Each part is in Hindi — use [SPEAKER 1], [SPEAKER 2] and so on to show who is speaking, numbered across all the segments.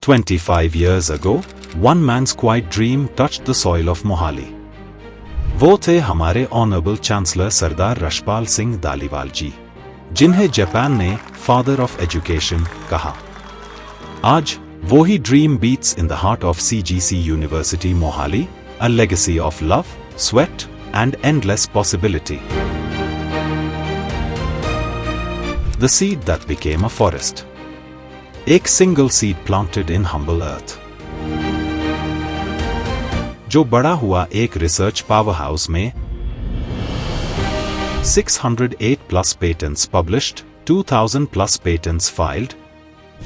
[SPEAKER 1] 25 years ago, one man's quiet dream touched the soil of Mohali. वो थे हमारे ऑनरेबल चांसलर सरदार रशपाल सिंह दालीवाल जी, जिन्हें जापान ने फादर ऑफ एजुकेशन कहा। आज वो ही dream beats in the heart of CGC university Mohali, a legacy of love, sweat, and endless possibility. The seed that became a forest. एक single seed planted in humble earth, जो बड़ा हुआ एक रिसर्च पावरहाउस में। 608 plus patents published, 2000 plus patents filed,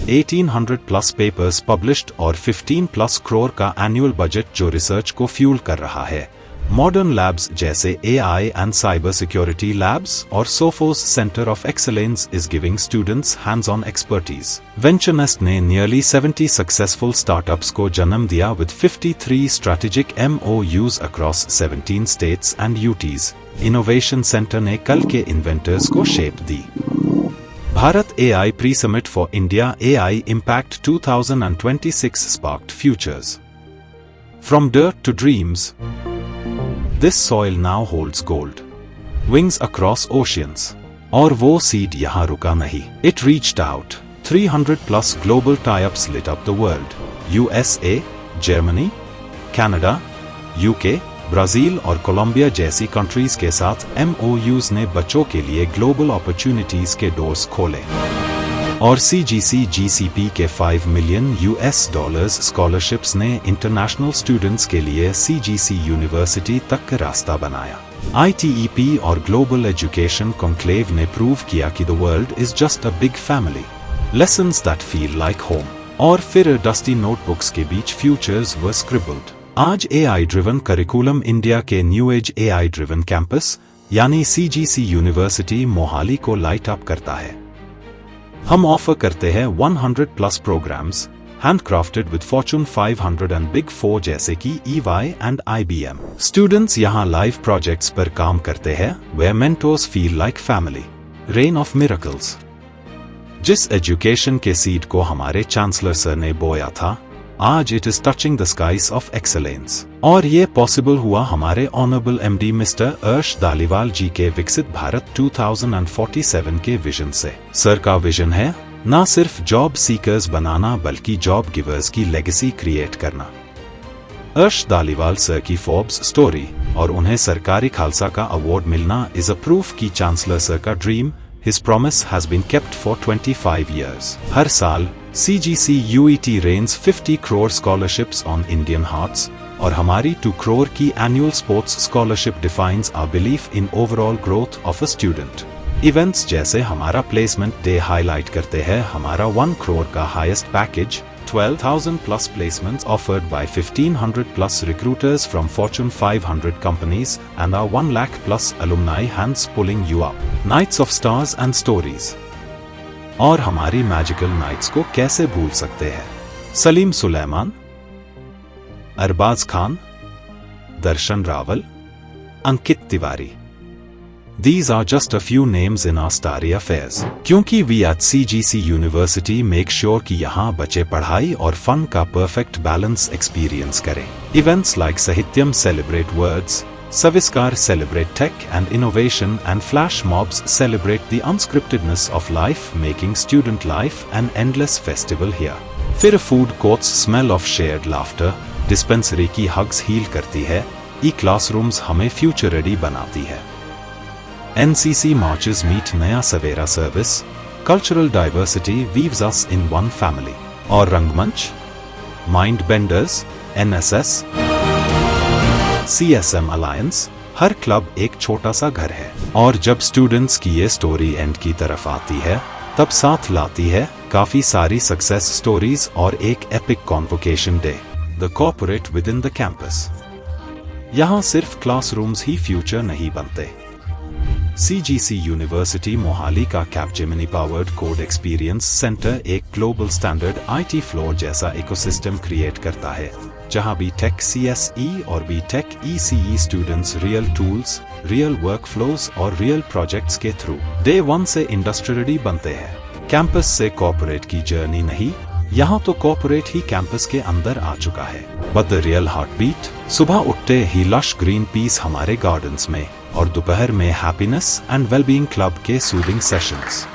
[SPEAKER 1] 1800 plus papers published और 15 plus crore का एनुअल बजट जो रिसर्च को फ्यूल कर रहा है। मॉडर्न लैब्स जैसे AI and cyber security labs और Sophos centre of excellence is giving students hands on expertise. VentureNest ने नियरली 70 सक्सेसफुल स्टार्टअप्स को जन्म दिया with 53 strategic MOUs across 17 states and UTs। Innovation centre ने कल के इन्वेंटर्स को शेप दी। Bharat AI Pre-Summit for India AI Impact 2026 sparked futures. From dirt to dreams, this soil now holds gold. Wings across oceans. और वो seed यहाँ रुका नहीं. It reached out. 300 plus global tie-ups lit up the world. USA, Germany, Canada, UK, Brazil और कोलंबिया जैसी कंट्रीज के साथ MOUs ने बच्चों के लिए ग्लोबल अपॉर्चुनिटीज के डोर्स खोले। और CGC GCP के $5 million स्कॉलरशिप्स ने इंटरनेशनल स्टूडेंट्स के लिए CGC यूनिवर्सिटी तक का रास्ता बनाया। ITEP और ग्लोबल एजुकेशन कॉन्क्लेव ने प्रूव किया कि the world is just a big family. Lessons that feel like home. और फिर डस्टी नोटबुक्स के बीच फ्यूचर्स वर स्क्रिबल्ड। आज AI ड्रिवन करिकुलम इंडिया के new age AI driven campus यानी CGC यूनिवर्सिटी मोहाली को लाइट अप करता है। हम ऑफर करते हैं 100 plus programs handcrafted with Fortune 500 and big 4 जैसे कि EY एंड IBM। स्टूडेंट्स यहाँ लाइव प्रोजेक्ट्स पर काम करते हैं where mentors feel like family. Rain of miracles. जिस एजुकेशन के सीड को हमारे चांसलर सर ने बोया था, आज it is touching the skies of excellence. और ये पॉसिबल हुआ हमारे ऑनरेबल MD मिस्टर अर्श दालीवाल जी के विकसित भारत 2047 के विजन से। सर का विजन है ना सिर्फ जॉब सीकर्स बनाना बल्कि जॉब गिवर्स की लेगेसी क्रिएट करना। अर्श दालीवाल सर की फोर्ब्स स्टोरी और उन्हें सरकारी खालसा का अवार्ड मिलना इज अ प्रूफ की चांसलर सर का dream, his promise has been kept for 25 years. हर साल CGC UET rains 50 crore scholarships on Indian hearts और हमारी 2 crore की annual sports scholarship defines our belief in overall growth of a student. Events जैसे हमारा placement day highlight करते हैं हमारा 1 crore का highest package, 12,000 plus placements offered by 1,500 plus recruiters from Fortune 500 companies and our 1 lakh plus alumni hands pulling you up. Nights of stars and stories. और हमारी मैजिकल नाइट्स को कैसे भूल सकते हैं? सलीम सुलेमान, अरबाज खान, दर्शन Rawal, Ankit Tiwari. These are just a few names in our starry affairs. क्योंकि we at CGC University make sure कि यहाँ बच्चे पढ़ाई और फन का perfect balance experience करें. Events like Sahityam celebrate words, Saviskar celebrate tech and innovation and flash mobs celebrate the unscriptedness of life, making student life an endless festival here. फिर food courts smell of shared laughter, dispensary की hugs heal करती है, e-classrooms हमें future ready बनाती है. NCC marches meet नया सवेरा service, cultural diversity weaves us in one family. और रंगमंच, mind benders, NSS, CSM Alliance, हर क्लब एक छोटा सा घर है। और जब स्टूडेंट्स की ये स्टोरी एंड की तरफ आती है, तब साथ लाती है काफी सारी सक्सेस स्टोरीज और एक epic convocation day, the corporate with in the campus. यहाँ सिर्फ क्लासरूम्स ही फ्यूचर नहीं बनते। CGC यूनिवर्सिटी मोहाली का Capgemini powered code experience centre एक ग्लोबल स्टैंडर्ड IT फ्लोर जैसा इकोसिस्टम क्रिएट करता है, जहां BTech CSE और BTech ECE students real tools, real workflows और रियल प्रोजेक्ट्स के थ्रू डे 1 से इंडस्ट्री रेडी बनते हैं। कैंपस से कॉर्पोरेट की जर्नी नहीं, यहाँ तो कॉर्पोरेट ही कैंपस के अंदर आ चुका है। But the real heartbeat, सुबह उठते ही लश ग्रीन पीस हमारे गार्डन्स में, और दोपहर में हैप्पीनेस एंड वेलबींग क्लब के soothing sessions.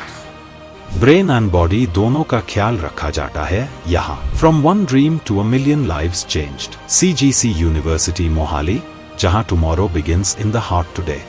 [SPEAKER 1] Brain and body दोनों का ख्याल रखा जाता है यहाँ। From one dream to a million lives changed. CGC university Mohali, जहाँ tomorrow begins in the heart today.